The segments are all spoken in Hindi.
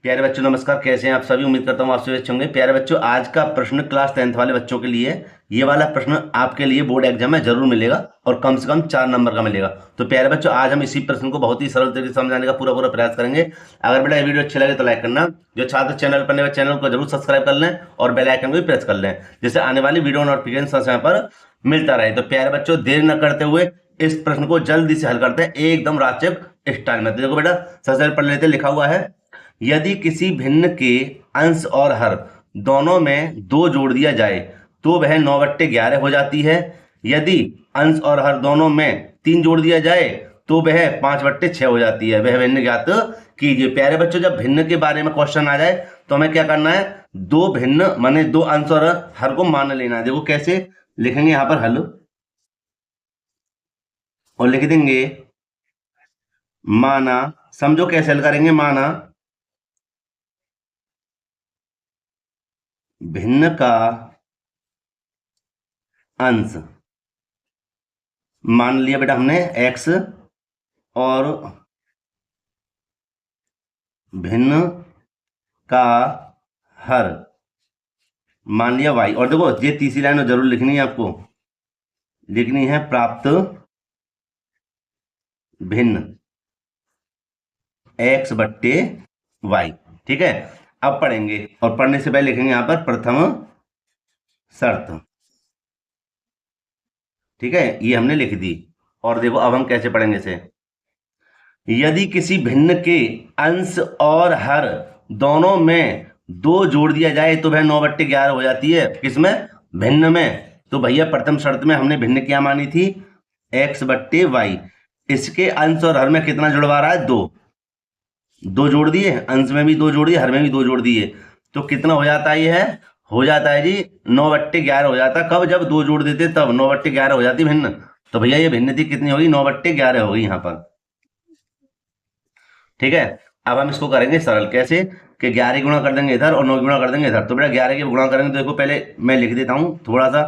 प्यारे बच्चों नमस्कार, कैसे हैं आप सभी। उम्मीद करता हूँ आप सभी अच्छे होंगे। प्यारे बच्चों, आज का प्रश्न क्लास 10th वाले बच्चों के लिए, ये वाला प्रश्न आपके लिए बोर्ड एग्जाम में जरूर मिलेगा और कम से कम 4 नंबर का मिलेगा। तो प्यारे बच्चों, आज हम इसी प्रश्न को बहुत ही सरल तरीके से समझाने का पूरा प्रयास करेंगे। अगर बेटा ये वीडियो अच्छी लगे तो लाइक करना, जो छात्र चैनल पर नए चैनल को जरूर सब्सक्राइब कर लें और बेल आइकन को भी प्रेस कर लें, जिससे आने वाली वीडियो नोटिफिकेशन समय पर मिलता रहे। तो प्यारे बच्चों, देर न करते हुए इस प्रश्न को जल्दी से हल करते हैं एकदम राचक स्टाइल में। तो देखो बेटा, सबसे पहले पढ़ लेते, लिखा हुआ है, यदि किसी भिन्न के अंश और हर दोनों में 2 जोड़ दिया जाए तो वह 9/11 हो जाती है। यदि अंश और हर दोनों में 3 जोड़ दिया जाए तो वह 5/6 हो जाती है। वह भिन्न ज्ञात कीजिए। प्यारे बच्चों, जब भिन्न के बारे में क्वेश्चन आ जाए तो हमें क्या करना है, 2 भिन्न माने 2 अंश और हर को मान लेना है। देखो कैसे लिखेंगे, यहां पर हल और लिख देंगे माना। समझो कैसे हल करेंगे। माना भिन्न का अंश, मान लिया बेटा हमने x, और भिन्न का हर मान लिया y। और देखो ये तीसरी लाइन जरूर लिखनी है आपको, लिखनी है प्राप्त भिन्न x/y। ठीक है, अब पढ़ेंगे और पढ़ने से पहले लिखेंगे यहां पर प्रथम शर्त। ठीक है, ये हमने लिख दी। और देखो अब हम कैसे पढ़ेंगे इसे। यदि किसी भिन्न के अंश और हर दोनों में 2 जोड़ दिया जाए तो वह 9/11 हो जाती है। किसमें? भिन्न में। तो भैया प्रथम शर्त में हमने भिन्न क्या मानी थी, x/y। इसके अंश और हर में कितना जुड़वा रहा है, 2 जोड़ दिए, अंश में भी 2 जोड़ दिए, हर में भी 2 जोड़ दिए, तो कितना हो जाता है, ये है हो जाता है जी 9/11 हो जाता। कब? जब 2 जोड़ देते तब 9/11 हो जाती भिन्न। तो भैया ये भिन्न थी, कितनी होगी, 9/11 होगी यहाँ पर। ठीक है, अब हम इसको करेंगे सरल। कैसे कि 11 गुणा कर देंगे इधर और 9 गुणा कर देंगे इधर। तो बेटा 11 के गुणा करेंगे तो देखो पहले मैं लिख देता हूं, थोड़ा सा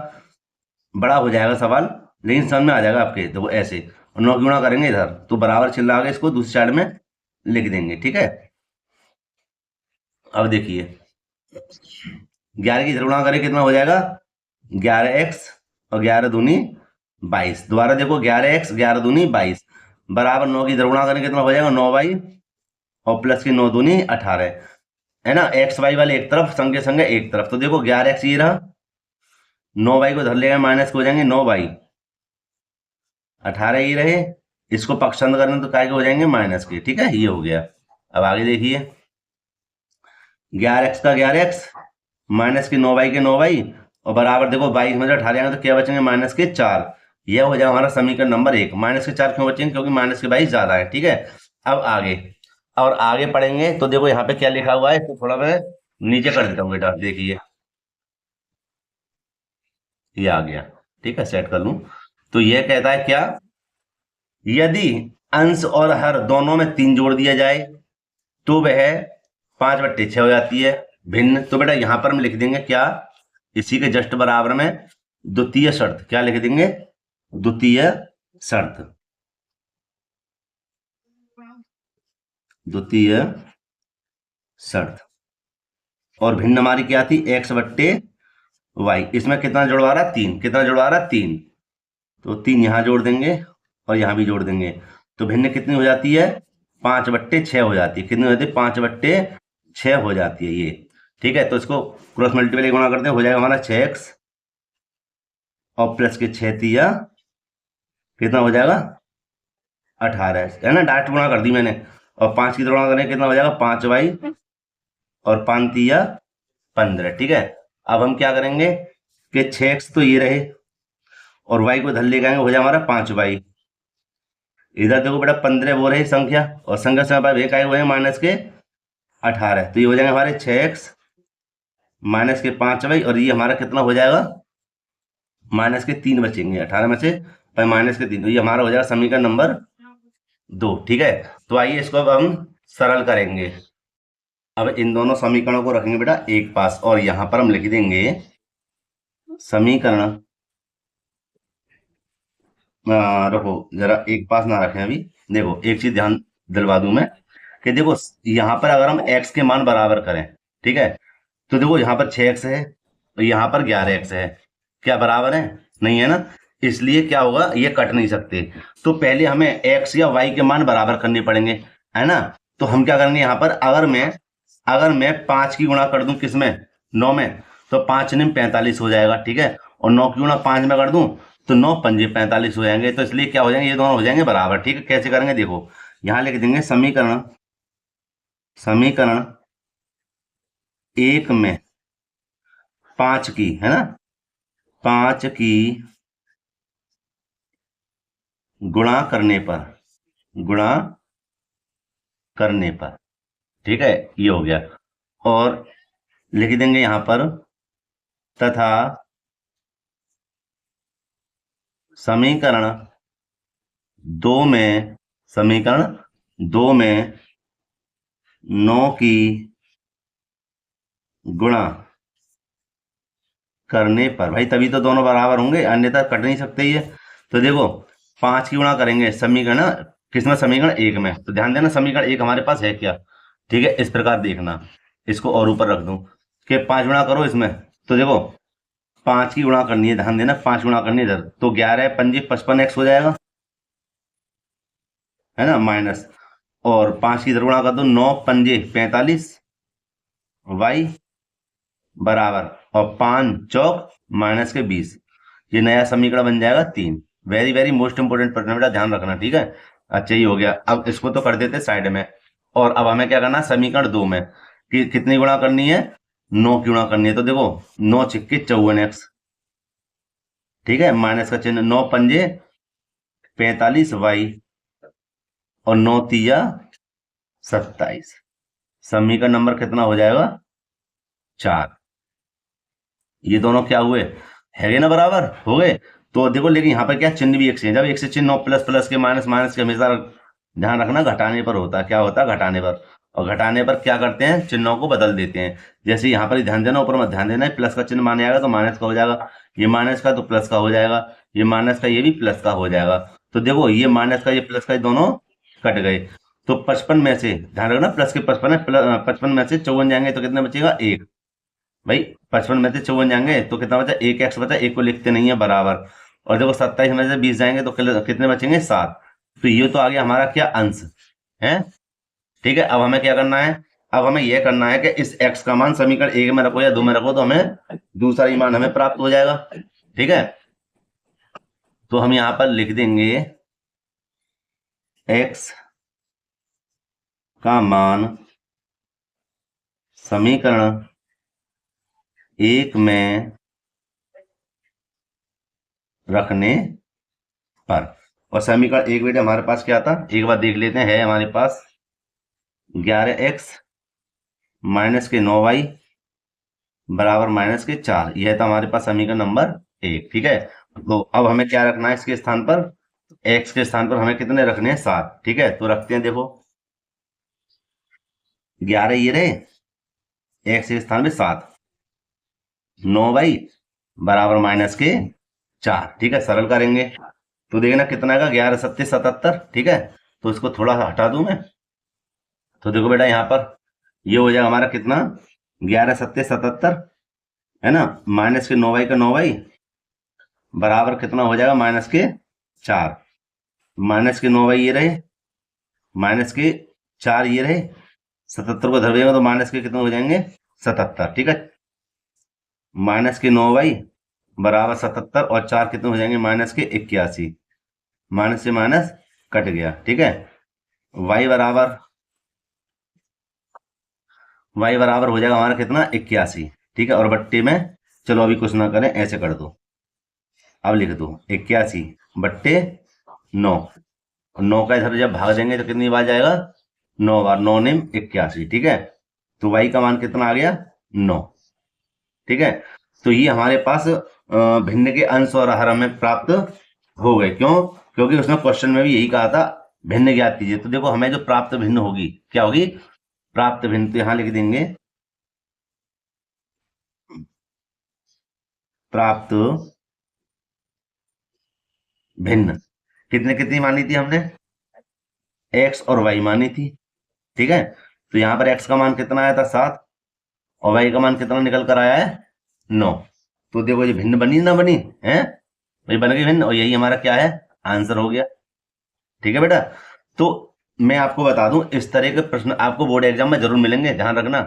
बड़ा हो जाएगा सवाल, लेकिन समझ में आ जाएगा आपके। देखो ऐसे, और 9 गुणा करेंगे इधर तो बराबर चिल्ला आगे, इसको दूसरी साइड में लिख देंगे। ठीक है, अब देखिए 11 की इधर गुणा करें कितना हो जाएगा, 11x और 11 दूनी 22। दोबारा देखो 11x 11 दूनी 22 बराबर 9 की इधर गुणा करें कितना हो जाएगा, 9y और प्लस की 9 दूनी 18, है ना। एक्स वाई वाले एक तरफ, संगे संगे एक तरफ। तो देखो 11x ये रहा, 9y को धर लेगा माइनस हो जाएंगे 9y, 18 ये रहे, इसको पक्षांतर करने तो क्या हो जाएंगे, माइनस के। ठीक है, ये हो गया। अब आगे देखिए 11x का 11x माइनस के 9y के 9y और बराबर देखो 22 में 18 आएंगे तो क्या बचेंगे, माइनस के 4। यह हो जाएगा हमारा समीकरण नंबर 1। माइनस के 4 क्यों बचेंगे, क्योंकि माइनस के 22 ज्यादा है। ठीक है, अब आगे और आगे पढ़ेंगे। तो देखो यहाँ पे क्या लिखा हुआ है, तो थोड़ा मैं नीचे कर देता हूँ बेटा, देखिए ये आ गया। ठीक है, सेट कर लूं। तो यह कहता है क्या, यदि अंश और हर दोनों में 3 जोड़ दिया जाए तो वह 5/6 हो जाती है भिन्न। तो बेटा यहां पर हम लिख देंगे क्या, इसी के जस्ट बराबर में द्वितीय शर्त। क्या लिख देंगे, द्वितीय शर्त। द्वितीय शर्त। और भिन्न हमारी क्या थी, x/y। इसमें कितना जुड़वा रहा है, 3। कितना जुड़वा रहा है, 3। तो 3 यहां जोड़ देंगे और यहां भी जोड़ देंगे। तो भिन्न कितनी हो जाती है, 5/6 हो जाती है। कितनी हो जाती है, 5/6 हो जाती है ये। ठीक है, तो इसको क्रॉस मल्टीप्लाई गुणा करते हैं, हो जाएगा हमारा 6x और प्लस के 6 तिया कितना हो जाएगा, 18, है ना। डायरेक्ट गुणा कर दी मैंने। और 5 की गुणा करें कितना हो जाएगा, 5y और 5 तिया 15। ठीक है, अब हम क्या करेंगे कि 6x तो ये रहे और y को धर ले जाएंगे, हो जाए हमारा 5y। इधर देखो बेटा 15 वो रही संख्या और संख्या समय एक आए हुए हैं माइनस के 18। तो ये हो जाएंगे हमारे 6x माइनस के 5y और ये हमारा कितना हो जाएगा, माइनस के 3 बचेंगे 18 में से माइनस के 3। तो ये हमारा हो जाएगा समीकरण नंबर 2। ठीक है, तो आइए इसको अब हम सरल करेंगे। अब इन दोनों समीकरणों को रखेंगे बेटा एक पास और यहां पर हम लिख देंगे समीकरण, रखो जरा एक पास ना रखें अभी। देखो एक चीज ध्यान दिलवा दूं मैं, कि देखो यहाँ पर अगर हम x के मान बराबर करें, ठीक है, तो देखो यहाँ पर 6x है और यहाँ पर 11x है, क्या बराबर है? नहीं है ना, इसलिए क्या होगा, ये कट नहीं सकते। तो पहले हमें x या y के मान बराबर करने पड़ेंगे, है ना। तो हम क्या करेंगे, यहाँ पर अगर मैं 5 की गुणा कर दूं किसमें, 9 में, तो 5 निम 45 हो जाएगा, ठीक है, और 9 की गुणा 5 में कर दूं तो 9 पंजे 45 हो जाएंगे। तो इसलिए क्या हो जाएंगे, ये दोनों हो जाएंगे बराबर, ठीक है। कैसे करेंगे देखो, यहाँ लिख देंगे समीकरण समीकरण 1 में 5 की, है ना, 5 की गुणा करने पर गुणा करने पर, ठीक है, ये हो गया। और लिख देंगे यहां पर तथा समीकरण 2 में समीकरण 2 में 9 की गुणा करने पर, भाई तभी तो दोनों बराबर होंगे, अन्यथा कट नहीं सकते ये। तो देखो 5 की गुणा करेंगे समीकरण किसमें, समीकरण 1 में, तो ध्यान देना समीकरण 1 हमारे पास है क्या, ठीक है। इस प्रकार देखना, इसको और ऊपर रख दूं कि 5 गुणा करो इसमें, तो देखो 5 की गुणा करनी है, ध्यान देना 5 गुणा करनी है इधर, तो 11 पंजे 55x हो जाएगा, है ना, माइनस, और 5 की इधर गुणा कर दो, 9 पंजे 45 y बराबर, और 5 चौक माइनस के 20, ये नया समीकरण बन जाएगा 3। वेरी वेरी मोस्ट इंपोर्टेंट प्रश्न बेटा, ध्यान रखना, ठीक है। अच्छा ये हो गया, अब इसको तो कर देते साइड में, और अब हमें क्या करना है, समीकरण 2 में कि कितनी गुणा करनी है, 9 की गुणा करनी है। तो देखो 9 छिक्के 54x, ठीक है, माइनस का चिन्ह, 9 पंजे 45y, और 9 तिया 27, समीकरण नंबर कितना हो जाएगा, 4। ये दोनों क्या हुए, है ना, बराबर हो गए। तो देखो लेकिन यहाँ पर क्या चिन्ह भी एक से है, जब एक से चिन्ह हो, प्लस प्लस के माइनस माइनस के हमेशा ध्यान रखना घटाने पर होता है, क्या होता है, घटाने पर। और घटाने पर क्या करते हैं, चिन्हों को बदल देते हैं। जैसे यहाँ पर ध्यान देना, ऊपर मत ध्यान देना, प्लस का चिन्ह माने आएगा तो माइनस का हो जाएगा, ये माइनस का तो प्लस का हो जाएगा, ये माइनस का ये भी प्लस का हो जाएगा। तो देखो ये माइनस का ये प्लस का, ये दोनों कट गए। तो 55 में से ध्यान रखना, प्लस के 55 है, 55 में से 54 जाएंगे तो कितना बचेगा, 1। भाई 55 में से 54 जाएंगे तो कितना बचा, 1x बचा, 1 को लिखते नहीं है बराबर। और देखो 27 में से 20 जाएंगे तो कितने बचेंगे, 7। तो ये तो आ गया हमारा क्या, अंश है, ठीक है। अब हमें क्या करना है, अब हमें यह करना है कि इस x का मान समीकरण 1 में रखो या 2 में रखो, तो हमें दूसरा ही मान हमें प्राप्त हो जाएगा, ठीक है। तो हम यहां पर लिख देंगे x का मान समीकरण 1 में रखने पर। और समीकरण 1 बेटे हमारे पास क्या था, एक बार देख लेते हैं, है हमारे पास 11x माइनस के 9y बराबर माइनस के 4, यह था हमारे पास समीकरण नंबर 1, ठीक है। तो अब हमें क्या रखना है, इसके स्थान पर, x के स्थान पर हमें कितने रखने हैं, 7, ठीक है। तो रखते हैं, देखो 11 ये रहे, x के स्थान पे 7, 9y बराबर माइनस के 4, ठीक है, सरल करेंगे तो देखना कितना आएगा, 11 सत्ते 77, ठीक है। तो इसको थोड़ा सा हटा दूं मैं, तो देखो बेटा यहाँ पर ये हो जाएगा हमारा कितना, 11 सत्ते 77, है ना, माइनस के 9y का 9y बराबर कितना हो जाएगा, माइनस के 4, माइनस के 9y ये रहे, माइनस के 4 ये रहे, 77 को धर देगा तो माइनस के कितने हो जाएंगे, 77, ठीक है। माइनस के 9y बराबर 77, और 4 कितने हो जाएंगे, माइनस के 81, माइनस से माइनस कट गया, ठीक है। y बराबर हो जाएगा हमारा कितना, 81, ठीक है। और बट्टे में, चलो अभी कुछ ना करें, ऐसे कर दो, अब लिख दो 81 बट्टे 9, और 9 का इधर जब भाग देंगे तो कितनी बार जाएगा, 9 बार, 9 निम 81, ठीक है। तो y का मान कितना आ गया, 9, ठीक है। तो ये हमारे पास भिन्न के अंश और हर हमें प्राप्त हो गए, क्यों, क्योंकि उसने क्वेश्चन में भी यही कहा था, भिन्न ज्ञात कीजिए। तो देखो हमें जो प्राप्त भिन्न होगी, क्या होगी, प्राप्त भिन्न, तो यहां लिख देंगे प्राप्त भिन्न, कितने कितनी मानी थी हमने, x और y मानी थी, ठीक है। तो यहाँ पर x का मान कितना आया था 7 और y का मान कितना निकल कर आया है 9। तो देखो ये भिन्न बनी ना बनी है, ये बन गई भिन्न और यही हमारा क्या है आंसर हो गया। ठीक है बेटा। तो मैं आपको बता दूं इस तरह के प्रश्न आपको बोर्ड एग्जाम में जरूर मिलेंगे, ध्यान रखना।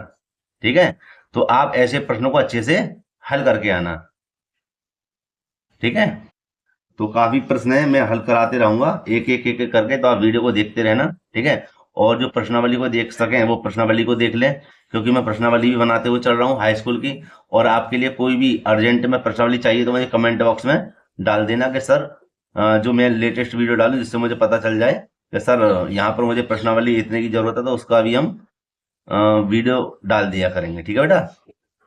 ठीक है। तो आप ऐसे प्रश्नों को अच्छे से हल करके आना। ठीक है। तो काफी प्रश्न है, मैं हल कराते रहूंगा एक एक करके, तो आप वीडियो को देखते रहना। ठीक है। और जो प्रश्नावली को देख सकें वो प्रश्नावली को देख लें, क्योंकि मैं प्रश्नावली भी बनाते हुए चल रहा हूँ हाई स्कूल की। और आपके लिए कोई भी अर्जेंट में प्रश्नावली चाहिए तो मुझे कमेंट बॉक्स में डाल देना कि सर जो मैं लेटेस्ट वीडियो डालूं, जिससे मुझे पता चल जाए कि सर यहाँ पर मुझे प्रश्नावली इतने की जरूरत है, तो उसका भी हम वीडियो डाल दिया करेंगे। ठीक है बेटा।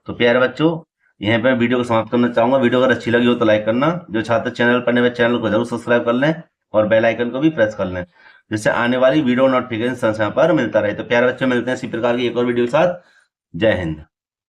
तो प्यारे बच्चों, यहीं पे वीडियो को समाप्त करना चाहूंगा। वीडियो अगर अच्छी लगी हो तो लाइक करना, जो छात्र चैनल पर नए हैं, चैनल को जरूर सब्सक्राइब कर लें और बेल आइकन को भी प्रेस कर लें, जिससे आने वाली वीडियो नोटिफिकेशन समय पर मिलता रहे। तो प्यारे बच्चों, मिलते हैं इसी प्रकार की एक और वीडियो के साथ। जय हिंद।